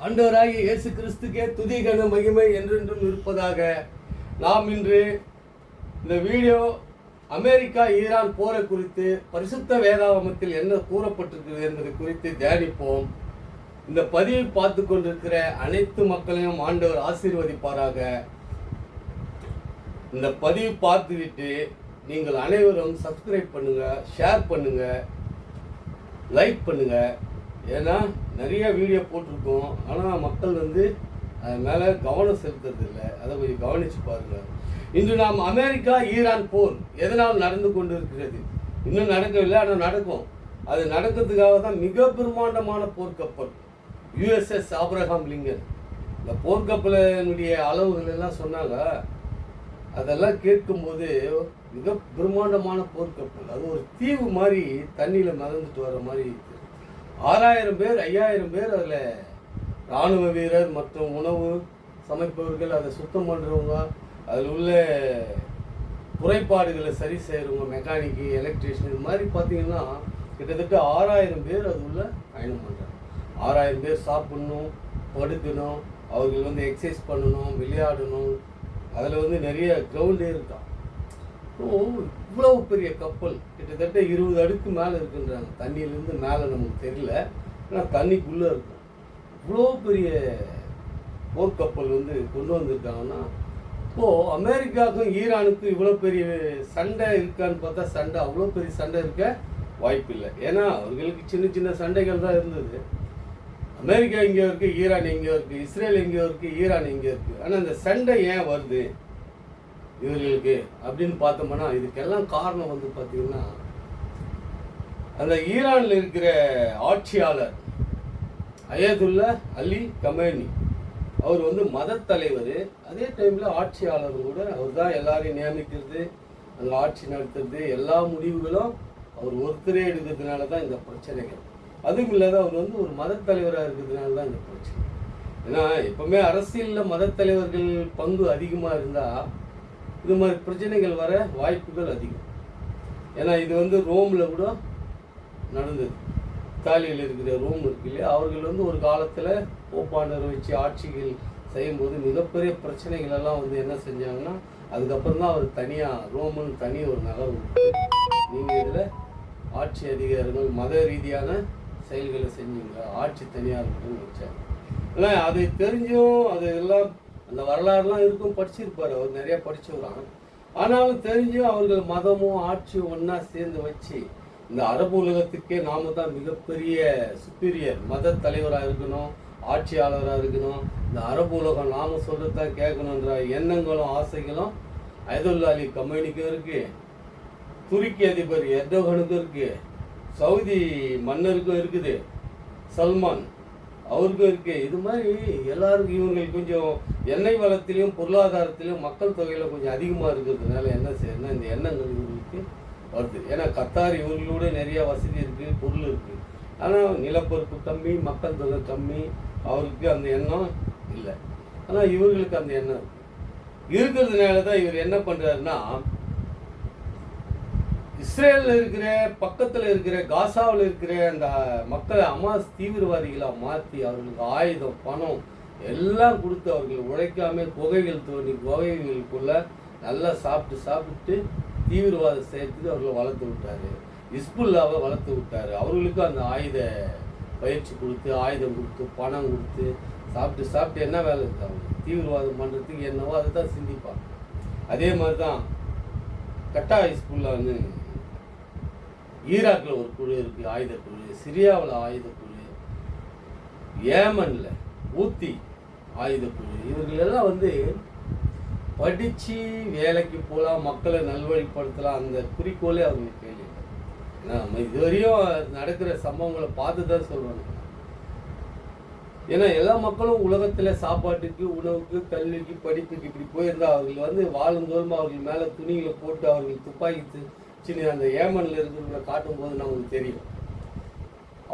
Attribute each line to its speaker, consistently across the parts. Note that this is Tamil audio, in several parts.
Speaker 1: ஆண்டவராகிய இயேசு கிறிஸ்துக்கே துதி கன மகிமை என்றென்றும் இருப்பதாக. நாம் இன்று இந்த வீடியோ அமெரிக்கா ஈரான் போரை குறித்து பரிசுத்த வேதாகமத்தில் என்ன கூறப்பட்டிருக்கிறது என்பது குறித்து தியானிப்போம். இந்த பதிவை பார்த்து கொண்டிருக்கிற அனைத்து மக்களையும் ஆண்டவர் ஆசீர்வதிப்பாராக. இந்த பதிவை பார்த்துவிட்டு நீங்கள் அனைவரும் சப்ஸ்கிரைப் பண்ணுங்க, ஷேர் பண்ணுங்க, லைக் பண்ணுங்க. ஏன்னா நிறைய வீடியோ போட்டிருக்கோம், ஆனால் மக்கள் அது மேலே கவனம் செலுத்துறது இல்லை. அதை கொஞ்சம் கவனித்து பாருங்கள். இன்று நாம் அமெரிக்கா ஈரான் போர் எதனால் நடந்து கொண்டு இருக்கிறது? இன்னும் நடக்கவில்லை, ஆனால் நடக்கும். அது நடக்கிறதுக்காக தான் மிக பிரம்மாண்டமான போர்க்கப்பல் யுஎஸ்எஸ் ஆப்ரஹாம் லிங்கன். இந்த போர்க்கப்பலினுடைய அளவுகள் எல்லாம் சொன்னாங்க. அதெல்லாம் கேட்கும்போது மிக பிரம்மாண்டமான போர்க்கப்பல், அது ஒரு தீவு மாதிரி தண்ணியில் மிதந்துட்டு வர மாதிரி. 6000 பேர் 5000 பேர் அதில் இராணுவ வீரர் மற்றும் உணவு சமைப்பவர்கள், அதை சுத்தம் பண்ணுறவங்க, அதில் உள்ள குறைபாடுகளை சரி செய்கிறவங்க, மெக்கானிக்கு, எலக்ட்ரீஷியன், இது மாதிரி பார்த்தீங்கன்னா கிட்டத்தட்ட 6000 பேர் அது உள்ள பயணம் பண்ணுறாங்க. 6000 பேர் சாப்பிடணும், படுக்கணும், அவர்கள் எக்ஸசைஸ் பண்ணணும், விளையாடணும். அதில் நிறைய கிரவுண்டே இருக்கான். இவ்வளவு பெரிய கப்பல் கிட்டத்தட்ட 20 அடுக்கு மேலே இருக்குன்றாங்க. தண்ணியிலேருந்து மேலே நமக்கு தெரியல, ஆனால் தண்ணிக்குள்ளே இருக்கும். இவ்வளோ பெரிய போர்க்கப்பல் கொண்டு வந்திருக்காங்கன்னா, இப்போது அமெரிக்காவுக்கும் ஈரானுக்கும் இவ்வளோ பெரிய சண்டை இருக்கான்னு பார்த்தா சண்டை அவ்வளோ பெரிய சண்டை இருக்க வாய்ப்பு இல்லை. ஏன்னா அவர்களுக்கு சின்ன சின்ன சண்டைகள் தான் இருந்தது. அமெரிக்கா எங்கேயோ இருக்குது, ஈரான் எங்கேயோ இருக்குது, இஸ்ரேல் எங்கேயோ இருக்குது, ஈரான் எங்கேயோ இருக்குது. ஆனால் இந்த சண்டை ஏன் வருது இவர்களுக்கு அப்படின்னு பார்த்தோம்னா, இதுக்கெல்லாம் காரணம் பார்த்தீங்கன்னா, அந்த ஈரானில் இருக்கிற ஆட்சியாளர் அயதுல்லா அலி கமேனி, அவர் மத தலைவர், அதே டைமில் ஆட்சியாளரும் கூட. அவர் தான் எல்லாரையும் நியமிக்கிறது, அங்கே ஆட்சி நடத்துறது, எல்லா முடிவுகளும் அவர் ஒருத்தரே எடுக்கிறதுனால தான் இந்த பிரச்சனைகள். அதுவும் இல்லாத அவர் ஒரு மத தலைவராக இருக்கிறதுனால தான் இந்த பிரச்சனை. ஏன்னா எப்பவுமே அரசியலில் மத தலைவர்கள் பங்கு அதிகமாக இருந்தால் இது மாதிரி பிரச்சனைகள் வர வாய்ப்புகள் அதிகம். ஏன்னா இது ரோமில் கூட நடந்தது. இத்தாலியில் இருக்கிற ரோம் இருக்கு இல்லையா, அவர்கள் ஒரு காலத்தில் போப்பாண்டரை வச்சு ஆட்சிகள் செய்யும்போது மிகப்பெரிய பிரச்சனைகள் எல்லாம் என்ன செஞ்சாங்கன்னா, அதுக்கப்புறம் தான் அவர் தனியாக ரோமுன்னு தனி ஒரு நகர் கொடுத்து, நீங்கள் இதில் ஆட்சி அதிகாரிகள் மத ரீதியான செயல்களை செஞ்சீங்க, ஆட்சி தனியாக இருக்குன்னு வச்சாங்க. ஏன்னா அதை தெரிஞ்சும் அது எல்லாம் அந்த வரலாறுலாம் இருக்கும், படிச்சிருப்பார் அவர், நிறையா படிச்சுக்கிறாங்க. ஆனாலும் தெரிஞ்சும் அவர்கள் மதமும் ஆட்சியும் ஒன்றா சேர்ந்து வச்சு இந்த அரபு உலகத்துக்கே நாம தான் மிகப்பெரிய சுப்பீரியர் மத தலைவராக இருக்கணும், ஆட்சியாளராக இருக்கணும், இந்த அரபு உலகம் நாம சொல்றதான் கேட்கணுன்ற எண்ணங்களும் ஆசைகளும் அயதுல்லா அலி கமேனிக்கும் இருக்கு, துருக்கி அதிபர் எர்டோகனுக்கும் இருக்கு, சவுதி மன்னருக்கும் இருக்குது, சல்மான் அவருக்கும் இருக்கு. இது மாதிரி எல்லாருக்கும் இவங்களுக்கு கொஞ்சம் எண்ணெய் வளத்திலையும் பொருளாதாரத்திலையும் மக்கள் தொகையில் கொஞ்சம் அதிகமாக இருக்கிறதுனால என்ன செய்யணும், இந்த எண்ணங்கள் இவங்களுக்கு வருது. ஏன்னா கத்தார் இவங்களோட நிறைய வசதி இருக்குது, பொருள் இருக்குது, ஆனால் நிலப்பரப்பு கம்மி, மக்கள் தொகை கம்மி, அவருக்கு அந்த எண்ணம் இல்லை. ஆனால் இவர்களுக்கு அந்த எண்ணம் இருக்கிறதுனால தான் இவர் என்ன பண்ணுறாருன்னா, இஸ்ரேலில் இருக்கிற பக்கத்தில் இருக்கிற காசாவில் இருக்கிற அந்த மக்களை அமாஸ் தீவிரவாதிகளாக மாற்றி அவர்களுக்கு ஆயுதம், பணம் எல்லாம் கொடுத்து அவர்கள் உழைக்காம குகைகள் தோண்டி குகைகளுக்குள்ள நல்லா சாப்பிட்டு தீவிரவாத செய்யறதுக்கு அவர்களை வளர்த்து விட்டாரு. ஹிஸ்புல்லாவை வளர்த்து விட்டாரு. அவர்களுக்கு அந்த ஆயுத பயிற்சி கொடுத்து, ஆயுதம் கொடுத்து, பணம் கொடுத்து, சாப்பிட்டு என்ன வேலை இருக்கு அவங்க தீவிரவாதம் பண்ணுறதுக்கு என்னவோ அதை தான் சிந்திப்பாங்க. அதே மாதிரி தான் கட்டா ஹிஸ்புல்லா ஈராக்கில் ஒரு குழு இருக்குது, ஆயுத குழு, சிரியாவில் ஆயுத குழு, ஏமனில் ஊத்தி ஆயுத குழு. இவர்கள் எல்லாம் படித்து வேலைக்கு போகலாம், மக்களை நல்வழிப்படுத்தலாம், அந்த குறிக்கோளே அவங்களுக்கு கேள்வி. ஏன்னா நம்ம இதுவரையும் நடக்கிற சம்பவங்களை பார்த்து தான் சொல்கிறாங்க. ஏன்னா எல்லா மக்களும் உலகத்தில் சாப்பாட்டுக்கு, உணவுக்கு, கல்விக்கு, படிப்புக்கு இப்படி போயிருந்தால் அவர்கள் வாழுந்தோறும் அவர்கள் மேலே துணிகளை போட்டு அவர்கள் துப்பாக்கி சின்ன அந்த ஏமனில் இருக்கிறவங்களை காட்டும்போது நமக்கு தெரியும்.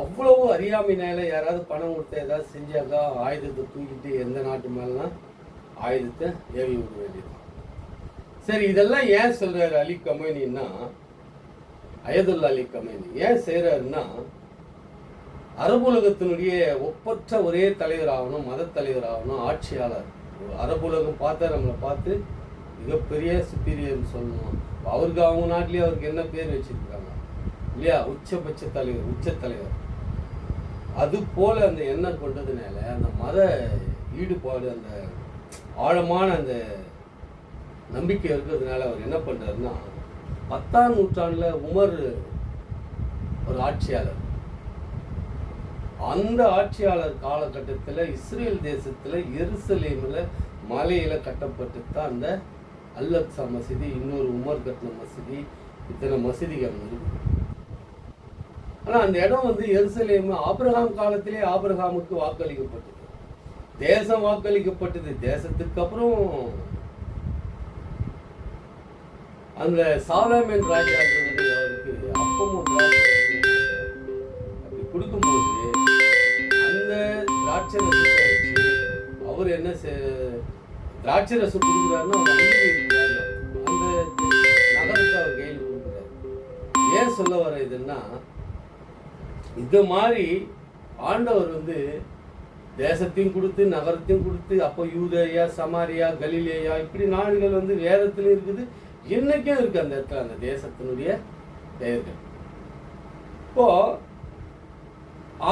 Speaker 1: அவ்வளவு அறியாமையினால யாராவது பணம் கொடுத்த ஏதாவது செஞ்சாக்கா ஆயுதத்தை தூக்கிட்டு எந்த நாட்டு மேலாம் ஆயுதத்தை ஏவி விட வேண்டியது. சரி, இதெல்லாம் ஏன் சொல்றாரு அலி கமேனின்னா, அயதுல்லா அலி கமேனி ஏன் செய்கிறாருன்னா, அரபுலகத்தினுடைய ஒப்பற்ற ஒரே தலைவர் ஆகணும், மத தலைவர் ஆகணும், ஆட்சியாளர். அரபுலகம் பார்த்தா நம்மளை பார்த்து மிகப்பெரிய சுப்பீரியர்னு சொல்லணும். அவருக்கு அவங்க நாட்டிலேயே அவருக்கு என்ன பேர் வச்சிருக்காங்க இல்லையா, உச்சபட்ச தலைவர், உச்ச தலைவர். அது போல அந்த எண்ணம் கொண்டதுனால அந்த மத ஈடுபாடு, அந்த ஆழமான அந்த நம்பிக்கை இருக்கிறதுனால அவர் என்ன பண்றாருன்னா, 10ஆம் நூற்றாண்டுல உமர் ஒரு ஆட்சியாளர். அந்த ஆட்சியாளர் காலகட்டத்தில் இஸ்ரேல் தேசத்துல எருசலேமில் மலையில கட்டப்பட்டு தான் அந்த அல்-அக்ஸா மசீதி, இன்னொரு உமர் கட்டின மசீதி, இத்தனை மசீதிகள் இருக்கு. ஆனா அந்த இடம் வந்து எருசலேம் ஆபிரகாம் காலத்திலே ஆபிரகாமுக்கு வாக்களிக்கப்பட்டது, தேசம் வாக்களிக்கப்பட்டது. தேசத்துக்கு அப்புறம் அந்த சாலமன் ராஜா அவருக்கு அப்பமும் அப்படி கொடுக்கும்போது அந்த திராட்சை ரசத்தை வச்சு அவர் என்ன திராட்சை ரசம் கொடுக்குறாருன்னா அந்த நகரத்தை அவர் கையில் கொடுக்குறாரு. ஏன் சொல்ல வர இதுன்னா, இது மாதிரி ஆண்டவர் வந்து தேசத்தையும் கொடுத்து நகரத்தையும் கொடுத்து, அப்போ யூதேயா, சமாரியா, கலிலேயா, இப்படி நாடுகள் வந்து வேதத்திலும் இருக்குது, இன்னைக்கும் இருக்கு அந்த இடத்துல அந்த தேசத்தினுடைய பெயர்கள். இப்போ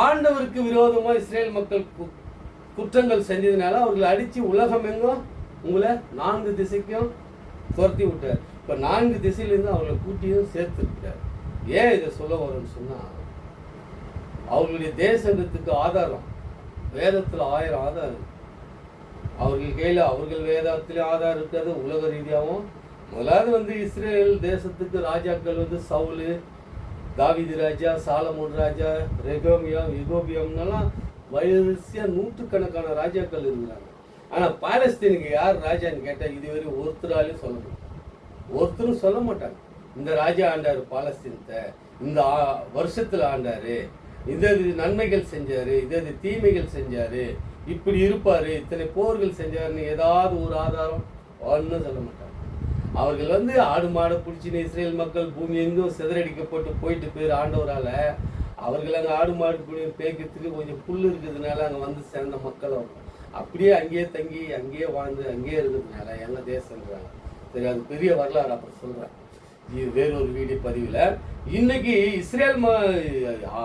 Speaker 1: ஆண்டவருக்கு விரோதமா இஸ்ரேல் மக்கள் குற்றங்கள் செஞ்சதுனால அவர்களை அடிச்சு உலகம் எங்கும் உங்களை 4 திசைக்கும் துரத்தி விட்டார். இப்ப 4 திசையிலிருந்து அவர்களை கூட்டியும் சேர்த்துருக்கிறார். ஏன் இதை சொல்ல வரும்னு சொன்னா, அவர்களுடைய தேசத்துக்கு ஆதாரம் வேதத்துல 1000 ஆதாரம். அவர்கள் கையில அவர்கள் வேதத்திலே ஆதாரம் இருக்காது. உலக ரீதியாகவும் முதலாவது வந்து இஸ்ரேல் தேசத்துக்கு ராஜாக்கள் வந்து சவுலு, தாவீது ராஜா, சாலமோன் ராஜா, யெகோபியாம்லாம் வயசியா 100கணக்கான ராஜாக்கள் இருக்கிறாங்க. ஆனா பாலஸ்தீனுக்கு யார் ராஜான்னு கேட்டா இதுவரை ஒருத்தராலையும் சொல்ல முடியும், ஒருத்தரும் சொல்ல மாட்டாங்க. இந்த ராஜா ஆண்டாரு பாலஸ்தீனத்தை, இந்த வருஷத்துல ஆண்டாரு, இது நன்மைகள் செஞ்சாரு, இது தீமைகள் செஞ்சாரு, இப்படி இருப்பாரு, இத்தனை போர்கள் செஞ்சாருன்னு ஏதாவது ஒரு ஆதாரம் ஒன்றும் சொல்ல மாட்டாங்க. அவர்கள் வந்து ஆடு மாடை பிடிச்சின்னு இஸ்ரேல் மக்கள் பூமி எங்கும் சிதறடிக்கப்பட்டு போயிட்டு பேர் ஆண்டவரால அவர்கள் அங்கே ஆடு மாடு பேய்க்கிறதுக்கு கொஞ்சம் புல் இருக்கிறதுனால அங்கே வந்து சேர்ந்த மக்கள் அவங்க அப்படியே அங்கேயே தங்கி அங்கேயே வாழ்ந்து அங்கேயே இருக்கிறதுனால எங்க தேசம்ன்றாங்க. சரி, அது பெரிய வரலாறு, அப்புறம் சொல்றேன். இது வேறொரு வீடியோ பதிவில். இன்னைக்கு இஸ்ரேல்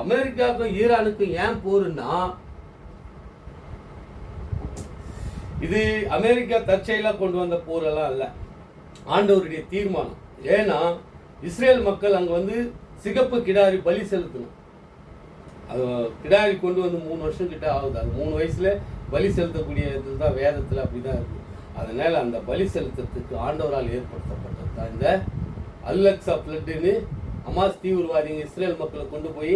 Speaker 1: அமெரிக்காவுக்கும் ஈரானுக்கும் ஏன் போருன்னா, இது அமெரிக்கா தற்செயலா கொண்டு வந்த போரெல்லாம் இல்லை, ஆண்டவருடைய தீர்மானம். ஏன்னா இஸ்ரேல் மக்கள் அங்க வந்து சிகப்பு கிடாரி பலி செலுத்தணும். அது கிடாரி கொண்டு வந்து 3 வருஷம் கிட்ட ஆகுது. அது 3 வயசுல பலி செலுத்தக்கூடிய இதுதான் வேதத்துல அப்படிதான் இருக்கு. அதனால அந்த பலி செலுத்தத்துக்கு ஆண்டவரால் ஏற்படுத்தப்பட்டது தான் இந்த அல்-அக்ஸா பிளட்னு ஹமாஸ் தீவிரவாதிகள் இஸ்ரேல் மக்களை கொண்டு போய்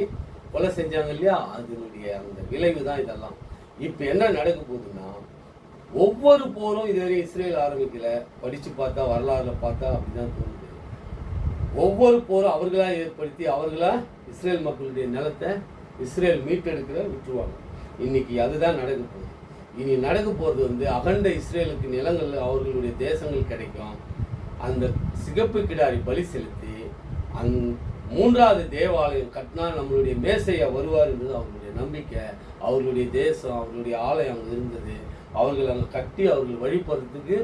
Speaker 1: கொலை செஞ்சாங்க இல்லையா, அதனுடைய அந்த விளைவு தான் இதெல்லாம். இப்ப என்ன நடக்க போகுதுன்னா, ஒவ்வொரு போரும் இதுவரை இஸ்ரேல் ஆரம்பிக்கல, படிச்சு பார்த்தா வரலாறுல பார்த்தா அப்படிதான் தோணுது. ஒவ்வொரு போரும் அவர்களா ஏற்படுத்தி அவர்களா இஸ்ரேல் மக்களுடைய நிலத்தை இஸ்ரேல் மீட்டெடுக்கிற விட்டுருவாங்க. இன்னைக்கு அதுதான் நடக்க போகுது. இனி நடக்க போறது வந்து அகண்ட இஸ்ரேலுக்கு நிலங்கள், அவர்களுடைய தேசங்கள் கிடைக்கும். அந்த சிகப்பு கிடாரி பலி செலுத்தி 3வது தேவாலயம் கட்டினா நம்மளுடைய மேசையா வருவார் என்பது அவர்களுடைய நம்பிக்கை. அவர்களுடைய தேசம், அவர்களுடைய ஆலயம் அங்கே இருந்தது. அவர்கள் அங்கே கட்டி அவர்கள் வழிபடுறதுக்கு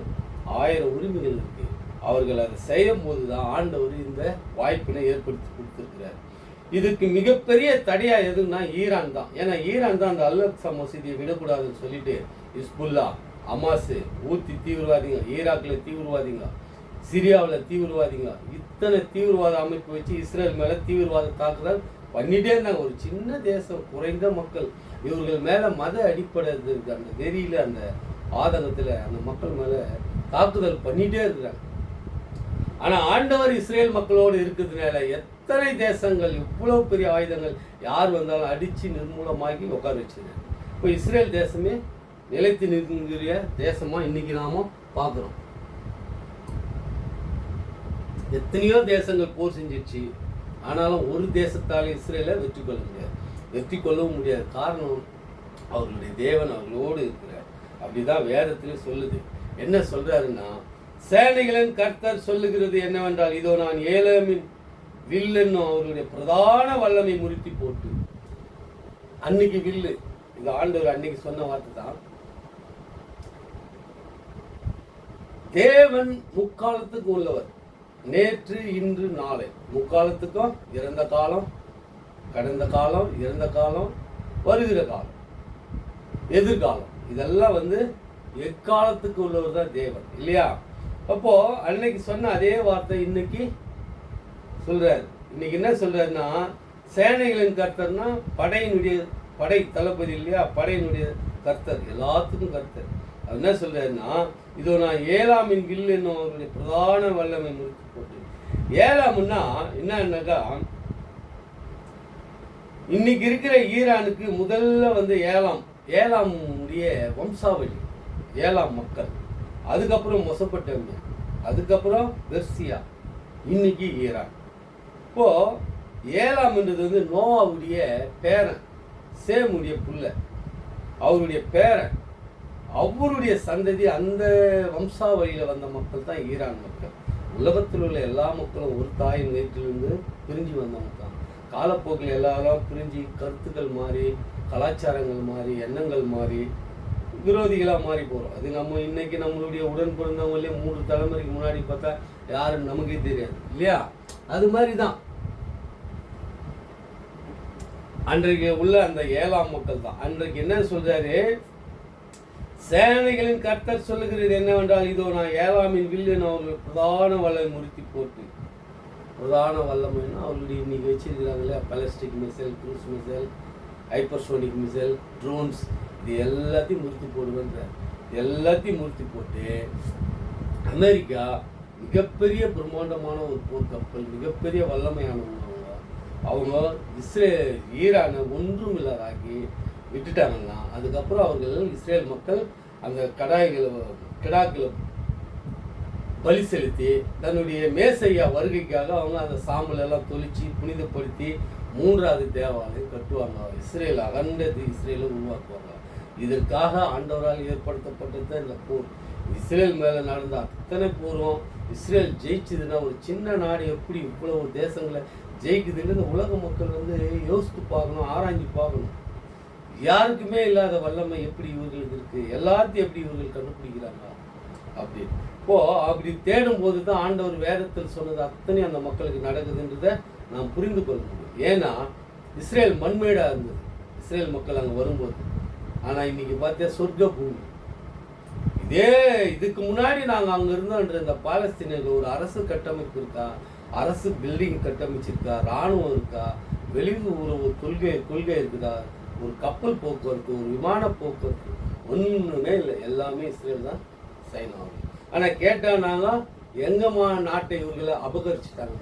Speaker 1: 1000 உரிமைகள் இருக்கு. அவர்கள் அதை செய்யும் போதுதான் ஆண்டவர் இந்த வாய்ப்பினை ஏற்படுத்தி கொடுத்திருக்கிறார். இதுக்கு மிகப்பெரிய தடையா எதுன்னா ஈரான் தான். ஏன்னா ஈரான் தான் அந்த அல்-அக்ஸா மசூதியை விடக்கூடாதுன்னு சொல்லிட்டு ஹிஸ்புல்லா, ஹமாஸ், ஊத்தி தீவிரவாதிங்க, ஈராக்ல தீவிரவாதிங்க, சிரியாவில் தீவிரவாதிங்க, இத்தனை தீவிரவாத அமைப்பு வச்சு இஸ்ரேல் மேல தீவிரவாத தாக்குதல் பண்ணிட்டே இருந்தாங்க. ஒரு சின்ன தேசம், குறைந்த மக்கள், இவர்கள் மேல மத அடிப்படை இருக்கு. அந்த வெறியில, அந்த ஆதங்கத்துல அந்த மக்கள் மேல தாக்குதல் பண்ணிட்டே இருக்கிறாங்க. ஆனா ஆண்டவர் இஸ்ரேல் மக்களோடு இருக்கிறதுனால எத்தனை தேசங்கள், இவ்வளவு பெரிய ஆயுதங்கள் யார் வந்தாலும் அடிச்சு நிர்மூலமாக்கி உட்கார வச்சிருக்காங்க. இப்போ இஸ்ரேல் தேசமே நிலைத்து நிற்கிற தேசமா இன்னைக்கு நாம பார்க்கிறோம். எத்தனையோ தேசங்கள் போர் செஞ்சிச்சு, ஆனாலும் ஒரு தேசத்தால் இஸ்ரேலை வெற்றி கொள்ள முடியாது, வெற்றி கொள்ளவும் முடியாது. காரணம் அவர்களுடைய தேவன் அவர்களோடு இருக்கிறார். அப்படிதான் வேதத்திலே சொல்லுது. என்ன சொல்றாருன்னா, சேனைகளின் கர்த்தர் சொல்லுகிறது என்னவென்றால், இதோ நான் ஏலேமின் வில் என்னும் அவருடைய பிரதான வல்லமை முறித்தி போட்டு அன்னைக்கு வில்லு. இந்த ஆண்டவர் அன்னைக்கு சொன்ன வார்த்தை தான். தேவன் முக்காலத்துக்கு உள்ளவர், நேற்று இன்று நாளை. முக்காலத்துக்கும் இறந்த காலம், கடந்த காலம், இறந்த காலம், வருகிற காலம், எதிர்காலம், இதெல்லாம் எக்காலத்துக்கு உள்ளவர் தான் தேவன் இல்லையா? அப்போ அன்னைக்கு சொன்ன அதே வார்த்தை இன்னைக்கு சொல்றாரு. இன்னைக்கு என்ன சொல்றாருன்னா, சேனைகளின் கர்த்தர்னா படை தளபதி இல்லையா? படையினுடைய கர்த்தர், எல்லாத்துக்கும் கர்த்தர். அது என்ன சொல்றாருன்னா, இதோ நான் ஏலாமின் வில் என்னும் அவருடைய பிரதான வல்லமை முறித்து போட்டு. ஏலாம்னா என்னன்னாக்கா, இன்னைக்கு இருக்கிற ஈரானுக்கு முதல்ல ஏலாமுடைய வம்சாவளி, ஏலாம் மக்கள், அதுக்கப்புறம் மொசப்பட்டோமியா, அதுக்கப்புறம் பெர்சியா, இன்னைக்கு ஈரான். இப்போ ஏலாம்ன்றது நோவாவுடைய பேரன், சேமுடைய புள்ள, அவருடைய பேரன், அவருடைய சந்ததி, அந்த வம்சாவளியில் வந்த மக்கள் தான் ஈரான் மக்கள். உலகத்தில் உள்ள எல்லா மக்களும் ஒரு தாயின் வயிற்றிலிருந்து பிரிஞ்சு வந்தவங்க தான். காலப்போக்கில் எல்லாரும் பிரிஞ்சு கருத்துக்கள் மாறி, கலாச்சாரங்கள் மாறி, எண்ணங்கள் மாறி, விரோதிகளாக மாறி போகிறோம். அது நம்ம இன்னைக்கு நம்மளுடைய உடன் பிறந்தவங்களே 3 தலைமுறைக்கு முன்னாடி பார்த்தா யாருன்னு நமக்கே தெரியாது இல்லையா? அது மாதிரி தான் அன்றைக்கு உள்ள அந்த ஏலாம் மக்கள் தான். அன்றைக்கு என்ன சொல்றாரு, சேனைகளின் கர்த்தர் சொல்லுகிறது என்னவென்றால், இதோ நான் ஏலாமின் வில்லின் அவர்கள் பிரதான வல்லமை முறித்து போட்டு. பிரதான வல்லமைன்னா அவர்களுடைய இன்னைக்கு வச்சிருக்கிறாங்க இல்லையா, ballistic missile, cruise missile, hypersonic missile, drones, இது எல்லாத்தையும் முறித்து போடுவேன்ற. எல்லாத்தையும் முறித்து போட்டு அமெரிக்கா மிகப்பெரிய பிரம்மாண்டமான ஒரு போர்க்கப்பல், மிகப்பெரிய வல்லமையானவங்க அவங்க ஈரானை ஒன்றும் இல்லாதாக்கி விட்டுட்டாங்கன்னா, அதுக்கப்புறம் அவர்கள் இஸ்ரேல் மக்கள் அந்த கிடாக்களை பலி செலுத்தி தன்னுடைய மேசையா வருகைக்காக அவங்க அந்த சாம்பல் எல்லாம் தொளிச்சு புனிதப்படுத்தி 3வது தேவாலயம் கட்டுவாங்க. இஸ்ரேல் அகண்டது இஸ்ரேலை உருவாக்குவாங்க. இதற்காக ஆண்டவரால் ஏற்படுத்தப்பட்டது இந்த போர். இஸ்ரேல் மேலே நடந்த அத்தனை போரும் இஸ்ரேல் ஜெயிச்சதுன்னா, ஒரு சின்ன நாடு எப்படி இவ்வளவு தேசங்களை ஜெயிக்குதுன்னு இந்த உலக மக்கள் யோசித்து பார்க்கணும், ஆராய்ச்சி பார்க்கணும். யாருக்குமே இல்லாத வல்லமை எப்படி இவர்களுக்கு இருக்கு, எல்லாத்தையும் எப்படி இவர்கள் கண்டுபிடிக்கிறாங்க அப்படி. இப்போ அப்படி தேடும் போது தான் ஆண்டவர் வேதத்தில் சொன்னது அத்தனை அந்த மக்களுக்கு நடக்குதுன்றதை நாம் புரிந்து கொள்ள முடியும். ஏன்னா இஸ்ரேல் மண்மேடா இருந்தது இஸ்ரேல் மக்கள் அங்கே வரும்போது. ஆனால் இன்னைக்கு பார்த்தா சொர்க்க பூமி. இதுக்கு முன்னாடி நாங்கள் அங்கே இருந்தோன்ற இந்த பாலஸ்தீனில் ஒரு அரசு கட்டமைப்பு இருக்கா, அரசு பில்டிங் கட்டமைச்சிருக்கா, இராணுவம் இருக்கா, வெளியுறவு கொள்கை இருக்குதா, ஒரு கப்பல் போக்குவரத்து, ஒரு விமான போக்குவரத்து, ஒன்றுமே இல்லை. எல்லாமே இஸ்ரேல் தான் சைன் ஆகும். ஆனால் கேட்டால் நாங்கள் எங்கம்மா நாட்டை இவர்களை அபகரிச்சுட்டாங்க.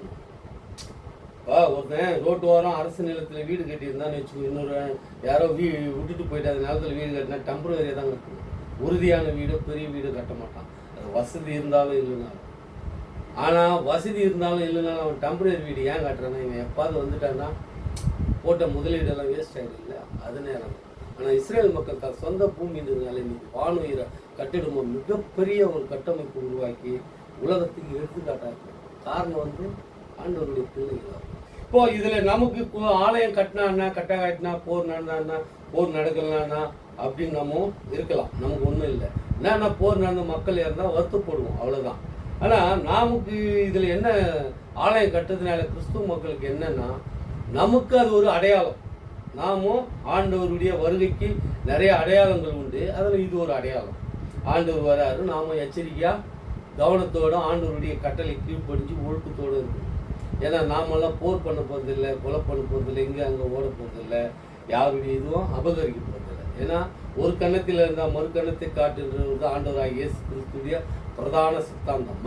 Speaker 1: ஒருத்தன் ரோட்டு ஓரம் அரசு நிலத்தில் வீடு கட்டியிருந்தான்னு வச்சுக்கோ, இன்னொரு யாரோ விட்டுட்டு போயிட்டு அந்த நிலத்தில் வீடு கட்டினா டெம்பரவரியாக தான் கட்டணும். உறுதியான வீடு, பெரிய வீடு கட்ட மாட்டான். அது வசதி இருந்தாலும் இல்லைனாலும். ஆனால் வசதி இருந்தாலும் இல்லைனாலும் அவன் டெம்பரரி வீடு ஏன் கட்டுறான்னா, இவன் எப்பாவது வந்துட்டான்னா போட்ட முதலீடெல்லாம் வேஸ்ட் ஆகிடும் இல்லை, அது நேரம். ஆனால் இஸ்ரேல் மக்கள் தான் சொந்த பூமின்றதுனால இன்னைக்கு வானுயிர கட்டிடமும் மிகப்பெரிய ஒரு கட்டமைப்பு உருவாக்கி உலகத்துக்கு எடுத்துக்காட்டாங்க. காரணம் ஆண்டவருடைய பிள்ளைகள். இப்போ இதில் நமக்கு ஆலயம் கட்டினா கட்டினா போர் நடந்தான்னா போர் நடக்கலன்னா அப்படின்னு நம்ம இருக்கலாம். நமக்கு ஒன்றும் இல்லை. என்னன்னா போர் நடந்த மக்கள் இருந்தால் வருத்தப்படுவோம், அவ்வளோதான். ஆனால் நமக்கு இதில் என்ன ஆலயம் கட்டுறதுனால கிறிஸ்துவ மக்களுக்கு என்னன்னா, நமக்கு அது ஒரு அடையாளம். நாமும் ஆண்டவருடைய வருகைக்கு நிறைய அடையாளங்கள் உண்டு. அதில் இது ஒரு அடையாளம். ஆண்டவர் வராரு, நாம எச்சரிக்கையாக கவனத்தோடு ஆண்டவருடைய கட்டளை கீழ்ப்படிஞ்சு ஒழுக்கத்தோடு இருக்கும். ஏன்னா நாமெல்லாம் போர் பண்ண போகிறதில்லை, கொலை பண்ண போகிறதில்லை, இங்கே அங்கே ஓட போகிறதில்லை, யாருடைய இதுவும் அபகரிக்க போகிறதில்லை. ஏன்னா ஒரு கன்னத்தில் இருந்தால் மறு கன்னத்தை காட்டுன்றது ஆண்டவராக இயேசு கிறிஸ்துடைய பிரதான சித்தாந்தம்.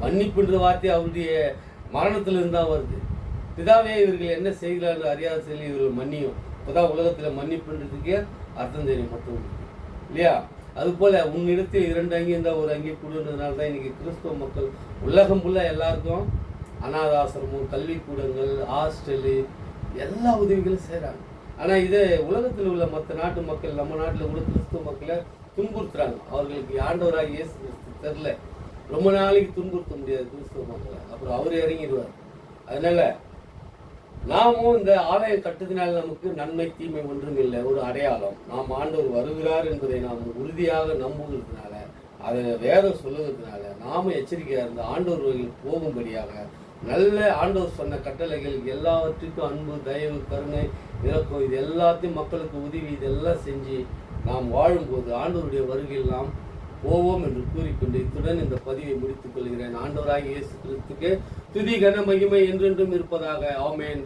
Speaker 1: மன்னிப்புன்ற வார்த்தை அவருடைய மரணத்தில் இருந்தால் வருது. பிதாவே இவர்கள் என்ன செய்கிறார்கள் அறியாத செயல் இவர்கள் மன்னியும். இப்போதான் உலகத்தில் மன்னிப்புன்றதுக்கே அர்த்தம் தெரியும் மற்றவங்களுக்கு இல்லையா? அதுபோல் உன்னிடத்தில் 2 அங்கி இருந்தால் ஒரு அங்கி கொடுன்றதுனால தான் இன்றைக்கி கிறிஸ்துவ மக்கள் உலகம் ஃபுல்லாக எல்லாருக்கும் அநாதாசிரமம், கல்விக்கூடங்கள், ஹாஸ்டலு, எல்லா உதவிகளும் செய்கிறாங்க. ஆனால் இதை உலகத்தில் உள்ள மற்ற நாட்டு மக்கள், நம்ம நாட்டில் கூட கிறிஸ்துவ மக்களை துன்புறுத்துறாங்க. அவர்களுக்கு ஆண்டவராக இயேசு கிறிஸ்து தெரில, ரொம்ப நாளைக்கு துன்புறுத்த முடியாது கிறிஸ்துவ மக்களை. அப்புறம் அவர் இறங்கிடுவார். அதனால் நாமும் இந்த ஆலயம் கட்டுதினால் நமக்கு நன்மை தீமை ஒன்றும் இல்லை, ஒரு அடையாளம். நாம் ஆண்டவர் வருகிறார் என்பதை நாம் உறுதியாக நம்புகிறதுனால, அதை வேதம் சொல்லுகிறதுனால நாமும் எச்சரிக்கையாக இருந்து ஆண்டவர் வழியில் போகும்படியாக நல்ல ஆண்டவர் சொன்ன கட்டளைகள் எல்லாவற்றுக்கும் அன்பு, தயவு, கருணை, இரக்கம் இது எல்லாத்தையும் மக்களுக்கு உதவி இதெல்லாம் செஞ்சு நாம் வாழும்போது ஆண்டவருடைய வருகையில் நாம் போவோம் என்று கூறிக்கொண்டு இத்துடன் இந்த பதிவை முடித்துக் கொள்கிறேன். ஆண்டவராகிய இயேசு கிறிஸ்துவுக்கு துதி கன மகிமை என்றென்றும் இருப்பதாக. ஆமென்.